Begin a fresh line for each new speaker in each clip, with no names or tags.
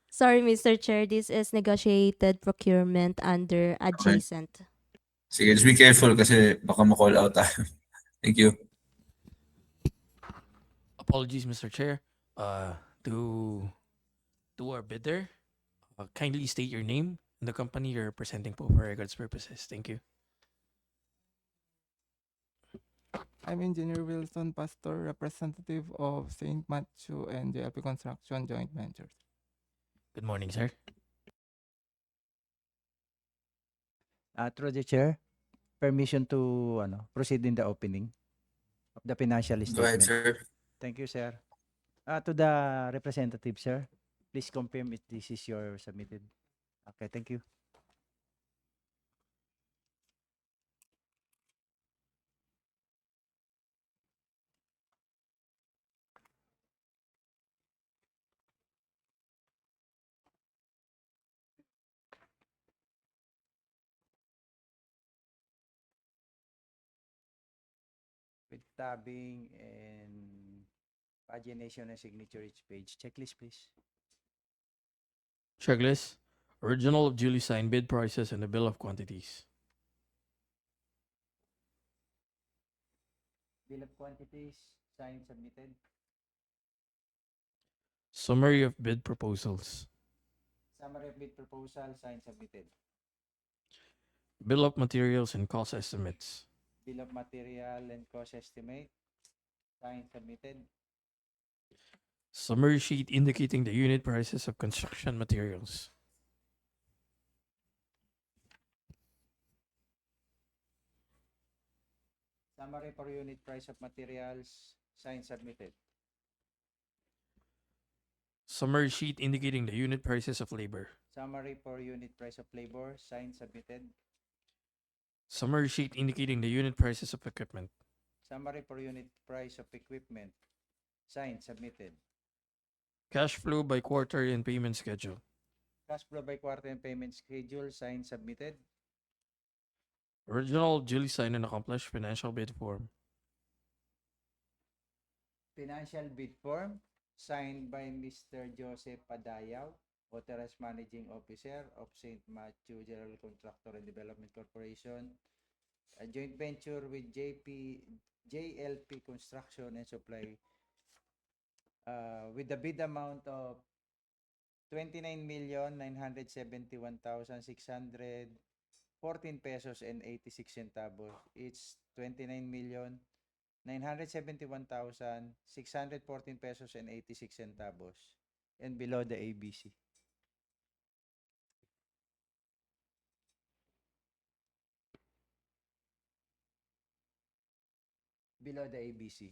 Sorry, Mr. Chair, this is negotiated procurement under
Okay.
adjacent.
Sige, just be careful kasi baka ma-call out tayo. Thank you.
Apologies, Mr. Chair. To our bidder, kindly state your name and the company you're representing for records purposes. Thank you.
I'm Engineer Wilson Pastor, representative of St. Matthew and JLP Construction Joint Ventures.
Good morning, sir.
Through the chair, permission to proceed in the opening of the financial
Go ahead,
statement.
sir.
Thank you, sir. To the representative, sir, please confirm if this is your submitted. Okay, thank you. With tabbing and pagination and signature each page. Checklist, please.
Checklist. Original of duly signed bid prices and the bill of quantities.
Bill of quantities, signed, submitted.
Summary of bid proposals.
Summary of bid proposal, signed, submitted.
Bill of materials and cost estimates.
Bill of material and cost estimate, signed, submitted.
Summary sheet indicating the unit prices of construction materials.
Summary for unit price of materials, signed, submitted.
Summary sheet indicating the unit prices of labor.
Summary for unit price of labor, signed, submitted.
Summary sheet indicating the unit prices of equipment.
Summary for unit price of equipment, signed, submitted.
Cash flow by quarter and payment schedule.
Cash flow by quarter and payment schedule, signed, submitted.
Original duly signed and accomplished financial bid form.
Financial bid form, signed by Mr. Joseph Padayaw, Authorized Managing Officer of St. Matthew General Contractor and Development Corporation, a joint venture with JLP Construction and Supply, with the bid amount of 29,971,614 pesos and 86 centavos. It's 29,971,614 pesos and 86 centavos. And below the ABC. Below the ABC.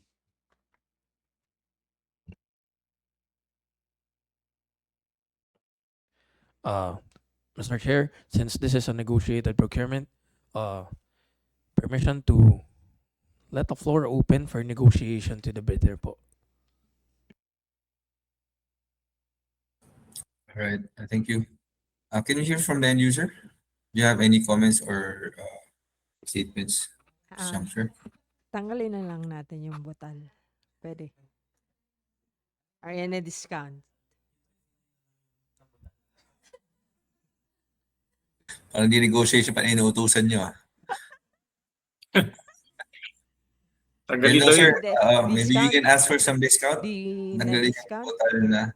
Mr. Chair, since this is a negotiated procurement, permission to let the floor open for negotiation to the bidder po.
All right. Thank you. Can we hear from the end user? Do you have any comments or statements? Juncture.
Tanggalin na lang natin yung butal. Pwede. Are you na discount?
Parang di negotiation pa inuutusan nyo.
Tanggalin
Hello,
daw
sir.
yun.
Maybe we can ask for some discount.
Di na
Tanggalin yung
discount?
total na.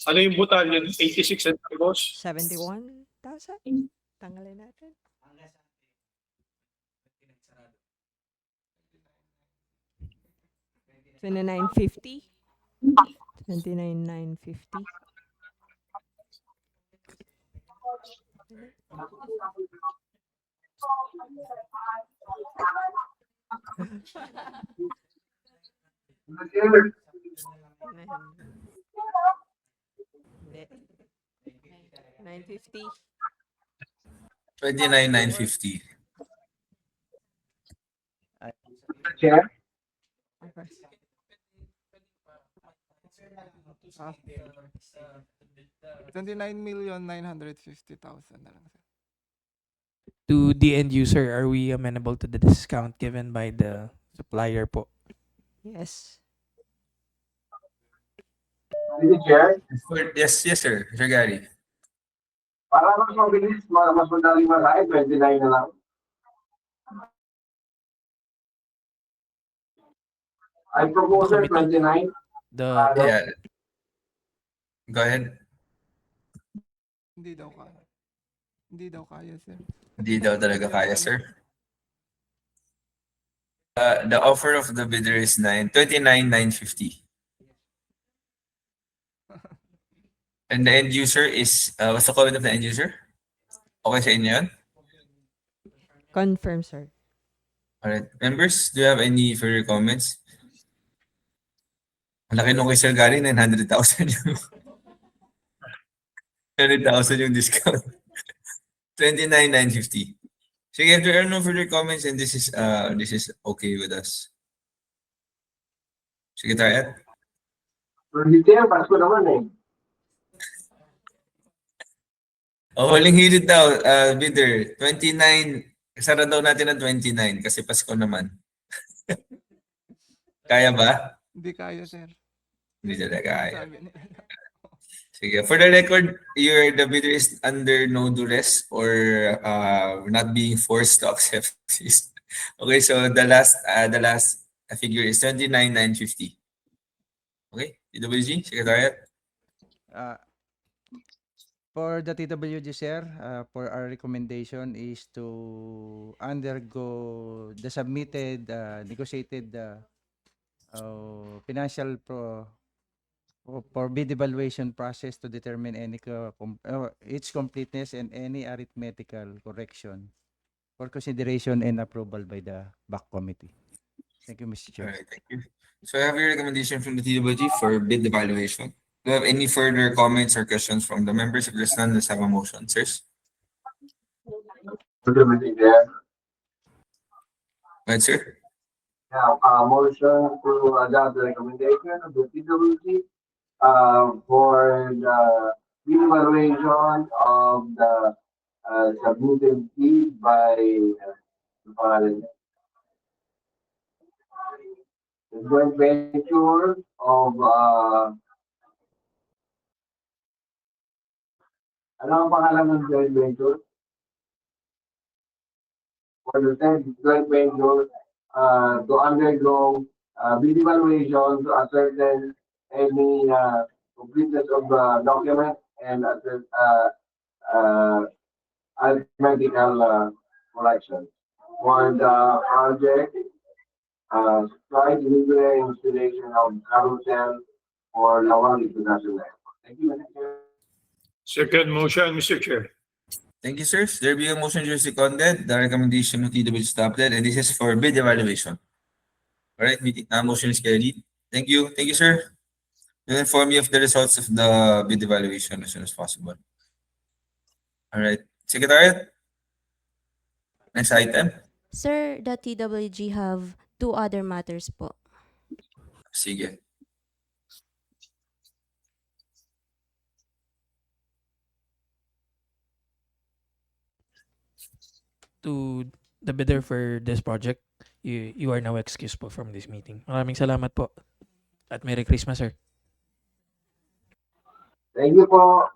Ano yung butal yun? 86 centavos?
71,000? Tanggalin natin. 29.50? 29,950? Hindi. 950?
29,950.
Chair?
Okay.
29,950,000 na lang, sir.
To the end user, are we amenable to the discount given by the supplier po?
Yes.
Mr. Chair,
Yes, yes, sir. Sir Gary.
para mas mabilis, mas madaling malayo, 29 na lang. I propose
The committee.
29.
The
Yeah. Go ahead.
Hindi daw kaya. Hindi daw kaya, sir.
Hindi daw talaga kaya, sir. The offer of the bidder is 29,950. And the end user is, what's the comment of the end user? Okay sa inyo yun?
Confirm, sir.
Alright. Members, do you have any further comments? Ang laki nung kay Sir Gary, 900,000 yung 100,000 yung discount. 29,950. Sige, if there are no further comments, and this is okay with us. Sige, tayo.
Pero hindi yan, Pasko naman eh.
Oh, huling hirit daw, bidder. 29, sara daw natin ng 29 kasi Pasko naman. Kaya ba?
Hindi kaya, sir.
Hindi talaga kaya.
Sabi nila.
Sige. For the record, the bidder is under no duress or not being forced to accept this. Okay, so the last figure is 29,950. Okay, TWG, Secretariat.
For the TWG, sir, for our recommendation is to undergo the submitted, negotiated financial for bid evaluation process to determine any its completeness and any arithmetical correction for consideration and approval by the BAC committee. Thank you, Mr. Chair.
All right, thank you. So I have your recommendation from the TWG for bid evaluation. Do you have any further comments or questions from the members? If there's none, let's have a motion, sirs.
Okay, Mr. Chair.
Go ahead, sir.
Now, motion to adopt the recommendation of the PWC for the evaluation of the submitted fee by the joint venture of ano ang pangalan ng joint venture? For the said joint venture to undergo bid evaluation to ascertain any completeness of the document and arithmetical correction. For the project, site delivery and installation of carousel for Lawang International Airport. Thank you, Mr. Chair.
Second motion, Mr. Chair.
Thank you, sirs. There be a motion to seconded. The recommendation of TWG is adopted, and this is for bid evaluation. All right, motion is carried. Thank you. Thank you, sir. We'll inform you of the results of the bid evaluation as soon as possible. All right. Secretariat? Next item.
Sir, the TWG have 2 other matters po.
Sige.
to the bidder for this project, you are now excused po from this meeting. Maraming salamat po. At Merry Christmas, sir.
Thank you po.